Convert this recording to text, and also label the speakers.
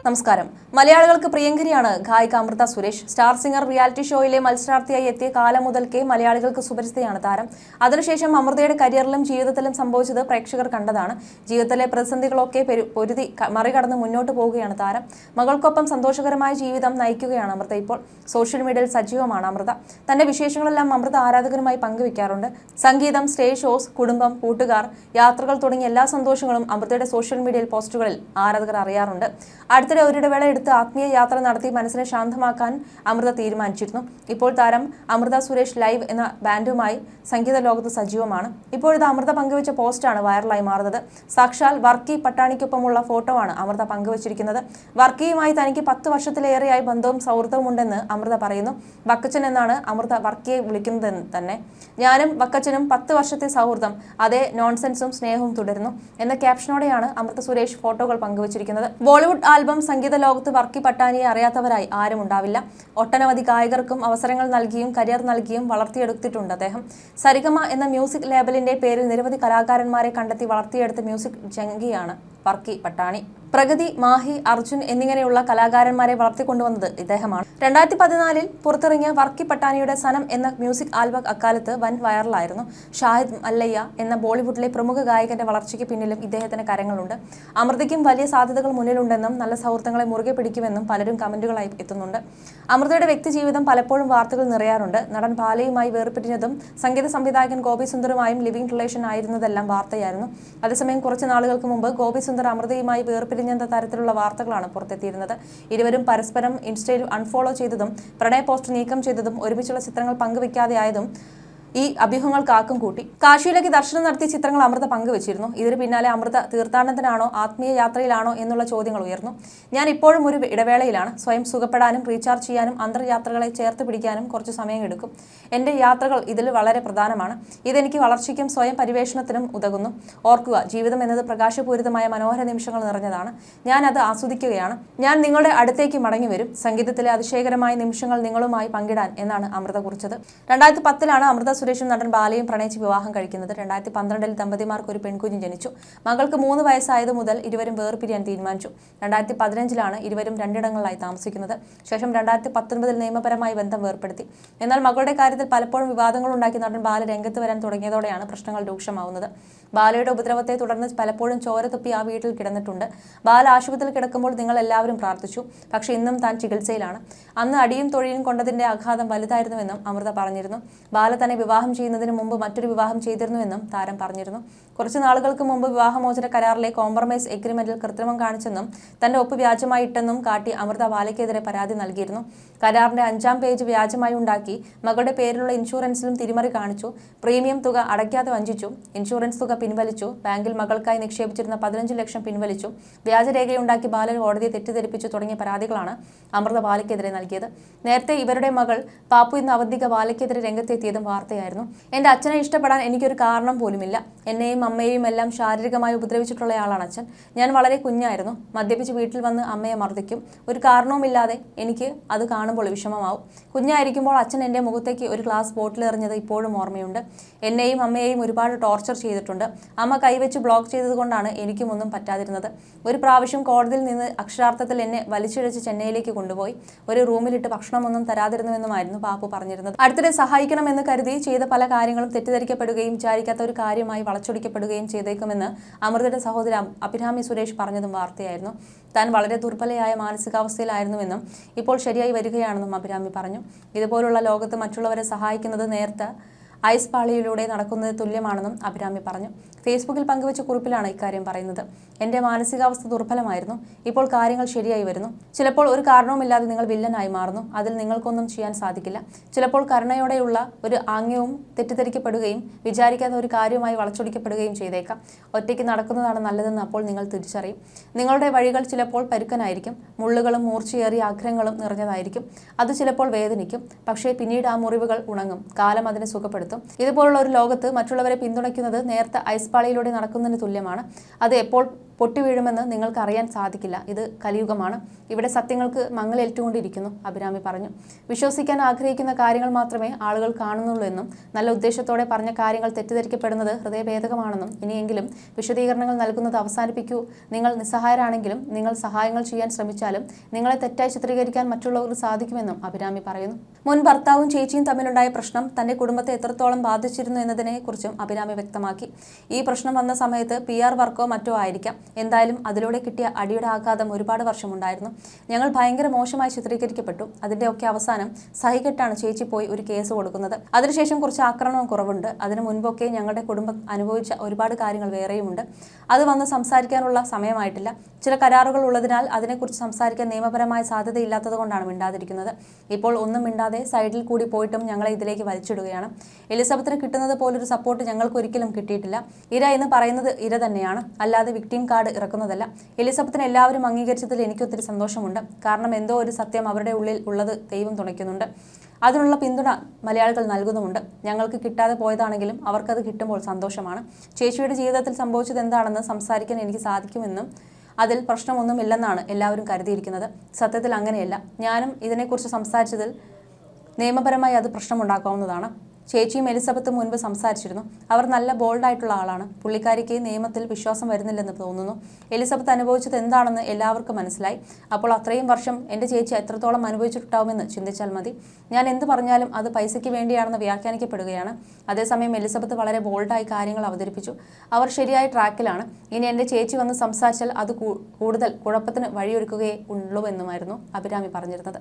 Speaker 1: നമസ്കാരം. മലയാളികൾക്ക് പ്രിയങ്കരിയാണ് ഗായിക Amrutha Suresh. Star singer reality ഷോയിലെ മത്സരാർത്ഥിയായി എത്തിയ കാലം മുതൽക്കേ മലയാളികൾക്ക് സുപരിചിതയാണ് താരം. അതിനുശേഷം അമൃതയുടെ കരിയറിലും ജീവിതത്തിലും സംഭവിച്ചത് പ്രേക്ഷകർ കണ്ടതാണ്. ജീവിതത്തിലെ പ്രതിസന്ധികളൊക്കെ പൊരുതി മറികടന്ന് മുന്നോട്ട് പോവുകയാണ് താരം. മകൾക്കൊപ്പം സന്തോഷകരമായ ജീവിതം നയിക്കുകയാണ് അമൃത ഇപ്പോൾ. സോഷ്യൽ മീഡിയയിൽ സജീവമാണ് അമൃത. തന്റെ വിശേഷങ്ങളെല്ലാം അമൃത ആരാധകരുമായി പങ്കുവെക്കാറുണ്ട്. സംഗീതം, സ്റ്റേജ് ഷോസ്, കുടുംബം, കൂട്ടുകാർ, യാത്രകൾ തുടങ്ങിയ എല്ലാ സന്തോഷങ്ങളും അമൃതയുടെ സോഷ്യൽ മീഡിയയിൽ പോസ്റ്റുകളിൽ ആരാധകർ അറിയാറുണ്ട്. അടുത്തിടെ ഒരിടവേള എടുത്ത് ആത്മീയ യാത്ര നടത്തി മനസ്സിനെ ശാന്തമാക്കാൻ അമൃത തീരുമാനിച്ചിരുന്നു. ഇപ്പോൾ താരം അമൃത സുരേഷ് ലൈവ് എന്ന ബാൻഡുമായി സംഗീത ലോകത്ത് സജീവമാണ്. ഇപ്പോഴത്തെ അമൃത പങ്കുവച്ച പോസ്റ്റാണ് വൈറലായി മാറുന്നത്. സാക്ഷാൽ വർക്കി പട്ടാണിക്കൊപ്പമുള്ള ഫോട്ടോ ആണ് അമൃത പങ്കുവച്ചിരിക്കുന്നത്. വർക്കിയുമായി തനിക്ക് 10 വർഷത്തിലേറെയായി ബന്ധവും സൗഹൃദവും ഉണ്ടെന്ന് അമൃത പറയുന്നു. വക്കച്ചൻ എന്നാണ് അമൃത വർക്കിയെ വിളിക്കുന്നത് തന്നെ. ഞാനും വക്കച്ചനും 10 വർഷത്തെ സൗഹൃദം, അതേ നോൺസെൻസും സ്നേഹവും തുടരുന്നു എന്ന ക്യാപ്ഷനോടെയാണ് അമൃത സുരേഷ് ഫോട്ടോകൾ പങ്കുവച്ചിരിക്കുന്നത്. ബോളിവുഡ് ആൽബം സംഗീത ലോകത്ത് വർക്കി പട്ടാണിയെ അറിയാത്തവരായി ആരും ഉണ്ടാവില്ല. ഒട്ടനവധി ഗായകർക്കും അവസരങ്ങൾ നൽകിയും കരിയർ നൽകിയും വളർത്തിയെടുത്തിട്ടുണ്ട് അദ്ദേഹം. സരിഗമ എന്ന മ്യൂസിക് ലേബലിന്റെ പേരിൽ നിരവധി കലാകാരന്മാരെ കണ്ടെത്തി വളർത്തിയെടുത്ത മ്യൂസിക് ജംഗിയാണ് വർക്കി പട്ടാണി. പ്രഗതി, മാഹി, അർജുൻ എന്നിങ്ങനെയുള്ള കലാകാരന്മാരെ വളർത്തിക്കൊണ്ടുവന്നത് ഇദ്ദേഹമാണ്. 2014 പുറത്തിറങ്ങിയ വർക്കി പട്ടാണിയുടെ സനം എന്ന മ്യൂസിക് ആൽബം അക്കാലത്ത് വൻ വൈറലായിരുന്നു. ഷാഹിദ് മല്ലയ്യ എന്ന ബോളിവുഡിലെ പ്രമുഖ ഗായകന്റെ വളർച്ചയ്ക്ക് പിന്നിലും ഇദ്ദേഹത്തിന് കരങ്ങളുണ്ട്. അമൃതയ്ക്കും വലിയ സാധ്യതകൾ മുന്നിലുണ്ടെന്നും നല്ല സൗഹൃദങ്ങളെ മുറുകെ പിടിക്കുമെന്നും പലരും കമന്റുകളായി എത്തുന്നുണ്ട്. അമൃതയുടെ വ്യക്തിജീവിതം പലപ്പോഴും വാർത്തകൾ നിറയാറുണ്ട്. നടൻ ബാലയുമായി വേർപിരിഞ്ഞതും സംഗീത സംവിധായകൻ ഗോപി സുന്ദറുമായും ലിവിംഗ് റിലേഷൻ ആയിരുന്നതെല്ലാം വാർത്തയായിരുന്നു. അതേസമയം കുറച്ച് നാളുകൾക്ക് മുമ്പ് ഗോപി സുന്ദർ അമൃതയുമായി വേർപിരിഞ്ഞ തരത്തിലുള്ള വാർത്തകളാണ് പുറത്തെത്തിയിരുന്നത്. ഇരുവരും പരസ്പരം ഇൻസ്റ്റയിൽ അൺഫോളോ ചെയ്തതും പ്രണയ പോസ്റ്റ് നീക്കം ചെയ്തതും ഒരുമിച്ചുള്ള ചിത്രങ്ങൾ പങ്കുവെക്കാതെയായതും ഈ അഭ്യൂഹങ്ങൾക്ക് ആക്കം കൂട്ടി. കാശിയിലേക്ക് ദർശനം നടത്തിയ ചിത്രങ്ങൾ അമൃത പങ്കുവച്ചിരുന്നു. ഇതിന് പിന്നാലെ അമൃത തീർത്ഥാടനത്തിനാണോ ആത്മീയ യാത്രയിലാണോ എന്നുള്ള ചോദ്യങ്ങൾ ഉയർന്നു. ഞാൻ ഇപ്പോഴും ഒരു ഇടവേളയിലാണ്. സ്വയം സുഖപ്പെടാനും റീചാർജ് ചെയ്യാനും അന്തർയാത്രകളെ ചേർത്ത് പിടിക്കാനും കുറച്ച് സമയം എടുക്കും. എൻ്റെ യാത്രകൾ ഇതിൽ വളരെ പ്രധാനമാണ്. ഇതെനിക്ക് വളർച്ചയ്ക്കും സ്വയം പരിവേഷണത്തിനും ഉതകുന്നു. ഓർക്കുക, ജീവിതം എന്നത് പ്രകാശപൂരിതമായ മനോഹര നിമിഷങ്ങൾ നിറഞ്ഞതാണ്. ഞാൻ അത് ആസ്വദിക്കുകയാണ്. ഞാൻ നിങ്ങളുടെ അടുത്തേക്ക് മടങ്ങി വരും. സംഗീതത്തിലെ അതിശയകരമായ നിമിഷങ്ങൾ നിങ്ങളുമായി പങ്കിടാൻ എന്നാണ് അമൃത കുറിച്ചത്. 2010 അമൃത സുരേഷും നടൻ ബാലയും പ്രണയിച്ച് വിവാഹം കഴിക്കുന്നത്. 2012 ദമ്പതിമാർക്ക് ഒരു പെൺകുഞ്ഞ് ജനിച്ചു. മകൾക്ക് 3 വയസ്സായത് മുതൽ ഇരുവരും വേർപിരിയാൻ തീരുമാനിച്ചു. 2015 ഇരുവരും 2 ഇടങ്ങളിലായി താമസിക്കുന്നത്. ശേഷം 2019 നിയമപരമായി ബന്ധം വേർപ്പെടുത്തി. എന്നാൽ മകളുടെ കാര്യത്തിൽ പലപ്പോഴും വിവാദങ്ങൾ ഉണ്ടാക്കി നടൻ ബാല രംഗത്ത് വരാൻ തുടങ്ങിയതോടെയാണ് പ്രശ്നങ്ങൾ രൂക്ഷമാവുന്നത്. ബാലയുടെ ഉപദ്രവത്തെ തുടർന്ന് പലപ്പോഴും ചോര തുപ്പി ആ വീട്ടിൽ കിടന്നിട്ടുണ്ട്. ബാല ആശുപത്രിയിൽ കിടക്കുമ്പോൾ നിങ്ങൾ എല്ലാവരും പ്രാർത്ഥിച്ചു. പക്ഷേ ഇന്നും താൻ ചികിത്സയിലാണ്. അന്ന് അടിയും തൊഴിയും കൊണ്ടതിന്റെ ആഘാതം വലുതായിരുന്നുവെന്നും അമൃത പറഞ്ഞിരുന്നു. ബാല തന്നെ വിവാഹം ചെയ്യുന്നതിന് മുമ്പ് മറ്റൊരു വിവാഹം ചെയ്തിരുന്നുവെന്നും താരം പറഞ്ഞിരുന്നു. കുറച്ച് നാളുകൾക്ക് മുമ്പ് വിവാഹമോചന കരാറിലെ കോംപ്രമൈസ് എഗ്രിമെന്റിൽ കൃത്രിമം കാണിച്ചെന്നും തന്റെ ഒപ്പ് വ്യാജമായി ഇട്ടെന്നും കാട്ടി അമൃത ബാലയ്ക്കെതിരെ പരാതി നൽകിയിരുന്നു. കരാറിന്റെ 5ാം പേജ് വ്യാജമായി ഉണ്ടാക്കി മകളുടെ പേരിലുള്ള ഇൻഷുറൻസിലും തിരിമറി കാണിച്ചു. പ്രീമിയം തുക അടയ്ക്കാതെ വഞ്ചിച്ചു. ഇൻഷുറൻസ് തുക പിൻവലിച്ചു. ബാങ്കിൽ മകൾക്കായി നിക്ഷേപിച്ചിരുന്ന 15 ലക്ഷം പിൻവലിച്ചു. വ്യാജരേഖയുണ്ടാക്കി ബാലൻ കോടതിയെ തെറ്റിദ്ധരിപ്പിച്ചു തുടങ്ങിയ പരാതികളാണ് അമൃത ബാലയ്ക്കെതിരെ നൽകിയത്. നേരത്തെ ഇവരുടെ മകൾ പാപ്പു എന്ന അവന്തിക ബാലയ്ക്കെതിരെ രംഗത്തെത്തിയതും വാർത്തയായിരുന്നു. എൻ്റെ അച്ഛനെ ഇഷ്ടപ്പെടാൻ എനിക്കൊരു കാരണം പോലുമില്ല. എന്നെയും അമ്മയെയും എല്ലാം ശാരീരികമായി ഉപദ്രവിച്ചിട്ടുള്ളയാളാണ് അച്ഛൻ. ഞാൻ വളരെ കുഞ്ഞായിരുന്നു. മദ്യപിച്ച് വീട്ടിൽ വന്ന് അമ്മയെ മർദ്ദിക്കും. ഒരു കാരണവുമില്ലാതെ എനിക്ക് അത് കാണുമ്പോൾ വിഷമമാവും. കുഞ്ഞായിരിക്കുമ്പോൾ അച്ഛൻ എൻ്റെ മുഖത്തേക്ക് ഒരു ഗ്ലാസ് ബോട്ടിൽ എറിഞ്ഞത് ഇപ്പോഴും ഓർമ്മയുണ്ട്. എന്നെയും അമ്മയെയും ഒരുപാട് ടോർച്ചർ ചെയ്തിട്ടുണ്ട്. അമ്മ കൈവച്ച് ബ്ലോക്ക് ചെയ്തതുകൊണ്ടാണ് എനിക്കും ഒന്നും പറ്റാതിരുന്നത്. ഒരു പ്രാവശ്യം കോടതിയിൽ നിന്ന് അക്ഷരാർത്ഥത്തിൽ എന്നെ വലിച്ചിഴച്ച് ചെന്നൈയിലേക്ക് കൊണ്ടുപോയി. ഒരു റൂമിലിട്ട് ഭക്ഷണമൊന്നും തരാതിരുന്നുവെന്നുമായിരുന്നു പാപ്പു പറഞ്ഞിരുന്നത്. അടുത്തിടെ സഹായിക്കണമെന്ന് കരുതി ചെയ്ത പല കാര്യങ്ങളും തെറ്റിദ്ധരിക്കപ്പെടുകയും വിചാരിക്കാത്ത ഒരു കാര്യമായി വളച്ചൊടിക്കപ്പെടുകയും ചെയ്തേക്കുമെന്ന് അമൃതയുടെ സഹോദരി അഭിരാമി സുരേഷ് പറഞ്ഞതും വാർത്തയായിരുന്നു. താൻ വളരെ ദുർബലയായ മാനസികാവസ്ഥയിലായിരുന്നുവെന്നും ഇപ്പോൾ ശരിയായി വരികയാണെന്നും അഭിരാമി പറഞ്ഞു. ഇതുപോലുള്ള ലോകത്ത് മറ്റുള്ളവരെ സഹായിക്കുന്നത് നേരത്തെ ഐസ് പാളിയിലൂടെ നടക്കുന്നത് തുല്യമാണെന്നും അഭിരാമി പറഞ്ഞു. ഫേസ്ബുക്കിൽ പങ്കുവച്ച കുറിപ്പിലാണ് ഇക്കാര്യം പറയുന്നത്. എൻ്റെ മാനസികാവസ്ഥ ദുർബലമായിരുന്നു. ഇപ്പോൾ കാര്യങ്ങൾ ശരിയായി വരുന്നു. ചിലപ്പോൾ ഒരു കാരണവുമില്ലാതെ നിങ്ങൾ വില്ലനായി മാറുന്നു. അതിൽ നിങ്ങൾക്കൊന്നും ചെയ്യാൻ സാധിക്കില്ല. ചിലപ്പോൾ കരുണയോടെയുള്ള ഒരു ആംഗ്യവും തെറ്റിദ്ധരിക്കപ്പെടുകയും വിചാരിക്കാത്ത ഒരു കാര്യവുമായി വളച്ചൊടിക്കപ്പെടുകയും ചെയ്തേക്കാം. ഒറ്റയ്ക്ക് നടക്കുന്നതാണ് നല്ലതെന്ന് അപ്പോൾ നിങ്ങൾ തിരിച്ചറിയും. നിങ്ങളുടെ വഴികൾ ചിലപ്പോൾ പരുക്കനായിരിക്കും. മുള്ളുകളും മൂർച്ചയേറിയ ആഗ്രഹങ്ങളും നിറഞ്ഞതായിരിക്കും. അത് ചിലപ്പോൾ വേദനിക്കും. പക്ഷേ പിന്നീട് ആ മുറിവുകൾ ഉണങ്ങും. കാലം അതിനെ സുഖപ്പെടുത്തും. ഇതുപോലുള്ള ഒരു ലോകത്ത് മറ്റുള്ളവരെ പിന്തുണയ്ക്കുന്നത് നേരത്തെ ഐസ് പാളിയിലൂടെ നടക്കുന്നതിന് തുല്യമാണ്. അത് എപ്പോൾ പൊട്ടിവീഴുമെന്ന് നിങ്ങൾക്ക് അറിയാൻ സാധിക്കില്ല. ഇത് കലിയുഗമാണ്. ഇവിടെ സത്യങ്ങൾക്ക് മങ്ങലേറ്റുകൊണ്ടിരിക്കുന്നു, അഭിരാമി പറഞ്ഞു. വിശ്വസിക്കാൻ ആഗ്രഹിക്കുന്ന കാര്യങ്ങൾ മാത്രമേ ആളുകൾ കാണുന്നുള്ളൂ എന്നും നല്ല ഉദ്ദേശത്തോടെ പറഞ്ഞ കാര്യങ്ങൾ തെറ്റിദ്ധരിക്കപ്പെടുന്നത് ഹൃദയഭേദകമാണെന്നും ഇനിയെങ്കിലും വിശദീകരണങ്ങൾ നൽകുന്നത് അവസാനിപ്പിക്കൂ. നിങ്ങൾ നിസ്സഹായരാണെങ്കിലും നിങ്ങൾ സഹായങ്ങൾ ചെയ്യാൻ ശ്രമിച്ചാലും നിങ്ങളെ തെറ്റായി ചിത്രീകരിക്കാൻ മറ്റുള്ളവർക്ക് സാധിക്കുമെന്നും അഭിരാമി പറയുന്നു. മുൻ ഭർത്താവും ചേച്ചിയും തമ്മിലുണ്ടായ പ്രശ്നം തന്റെ കുടുംബത്തെ എത്രത്തോളം ബാധിച്ചിരുന്നു എന്നതിനെ കുറിച്ചും അഭിരാമി വ്യക്തമാക്കി. ഈ പ്രശ്നം വന്ന സമയത്ത് PR വർക്കോ മറ്റോ ആയിരിക്കാം. എന്തായാലും അതിലൂടെ കിട്ടിയ അടിയുടെ ആഘാതം ഒരുപാട് വർഷമുണ്ടായിരുന്നു. ഞങ്ങൾ ഭയങ്കര മോശമായി ചിത്രീകരിക്കപ്പെട്ടു. അതിന്റെയൊക്കെ അവസാനം സഹികെട്ടാണ് ചേച്ചി പോയി ഒരു കേസ് കൊടുക്കുന്നത്. അതിനുശേഷം കുറച്ച് ആക്രമണം കുറവുണ്ട്. അതിനു മുൻപൊക്കെ ഞങ്ങളുടെ കുടുംബം അനുഭവിച്ച ഒരുപാട് കാര്യങ്ങൾ വേറെയുമുണ്ട്. അത് വന്ന് സംസാരിക്കാനുള്ള സമയമായിട്ടില്ല. ചില കരാറുകൾ ഉള്ളതിനാൽ അതിനെക്കുറിച്ച് സംസാരിക്കാൻ നിയമപരമായ സാധ്യതയില്ലാത്തത് കൊണ്ടാണ് മിണ്ടാതിരിക്കുന്നത്. ഇപ്പോൾ ഒന്നും മിണ്ടാതെ സൈഡിൽ കൂടി പോയിട്ടും ഞങ്ങളെ ഇതിലേക്ക് വലിച്ചിടുകയാണ്. എലിസബത്തിന് കിട്ടുന്നത് പോലൊരു സപ്പോർട്ട് ഞങ്ങൾക്ക് ഒരിക്കലും കിട്ടിയിട്ടില്ല. ഇര എന്ന് പറയുന്നത് ഇര തന്നെയാണ്, അല്ലാതെ വിക്ടിം കാർഡ് ഇറക്കുന്നതല്ല. എലിസബത്തിനെ എല്ലാവരും അംഗീകരിച്ചതിൽ എനിക്കൊത്തിരി സന്തോഷമുണ്ട്. കാരണം എന്തോ ഒരു സത്യം അവരുടെ ഉള്ളിൽ ഉള്ളത് ദൈവം തുണയ്ക്കുന്നുണ്ട്. അതിനുള്ള പിന്തുണ മലയാളികൾ നൽകുന്നുമുണ്ട്. ഞങ്ങൾക്ക് കിട്ടാതെ പോയതാണെങ്കിലും അവർക്കത് കിട്ടുമ്പോൾ സന്തോഷമാണ്. ചേച്ചിയുടെ ജീവിതത്തിൽ സംഭവിച്ചത് എന്താണെന്ന് സംസാരിക്കാൻ എനിക്ക് സാധിക്കുമെന്നും അതിൽ പ്രശ്നമൊന്നുമില്ലെന്നാണ് എല്ലാവരും കരുതിയിരിക്കുന്നത്. സത്യത്തിൽ അങ്ങനെയല്ല. ഞാനും ഇതിനെക്കുറിച്ച് സംസാരിച്ചതിൽ നിയമപരമായി അത് പ്രശ്നമുണ്ടാക്കാവുന്നതാണ്. ചേച്ചിയും എലിസബത്തും മുൻപ് സംസാരിച്ചിരുന്നു. അവർ നല്ല ബോൾഡായിട്ടുള്ള ആളാണ്. പുള്ളിക്കാരിക്ക് നിയമത്തിൽ വിശ്വാസം വരുന്നില്ലെന്ന് തോന്നുന്നു. എലിസബത്ത് അനുഭവിച്ചത് എന്താണെന്ന് എല്ലാവർക്കും മനസ്സിലായി. അപ്പോൾ അത്രയും വർഷം എൻ്റെ ചേച്ചി എത്രത്തോളം അനുഭവിച്ചിട്ടുണ്ടാവുമെന്ന് ചിന്തിച്ചാൽ മതി. ഞാൻ എന്ത് പറഞ്ഞാലും അത് പൈസയ്ക്ക് വേണ്ടിയാണെന്ന് വ്യാഖ്യാനിക്കപ്പെടുകയാണ്. അതേസമയം എലിസബത്ത് വളരെ ബോൾഡായി കാര്യങ്ങൾ അവതരിപ്പിച്ചു. അവർ ശരിയായ ട്രാക്കിലാണ്. ഇനി എൻ്റെ ചേച്ചി വന്ന് സംസാരിച്ചാൽ അത് കൂടുതൽ കുഴപ്പത്തിന് വഴിയൊരുക്കുകയേ ഉള്ളൂ എന്നുമായിരുന്നു അഭിരാമി പറഞ്ഞിരുന്നത്.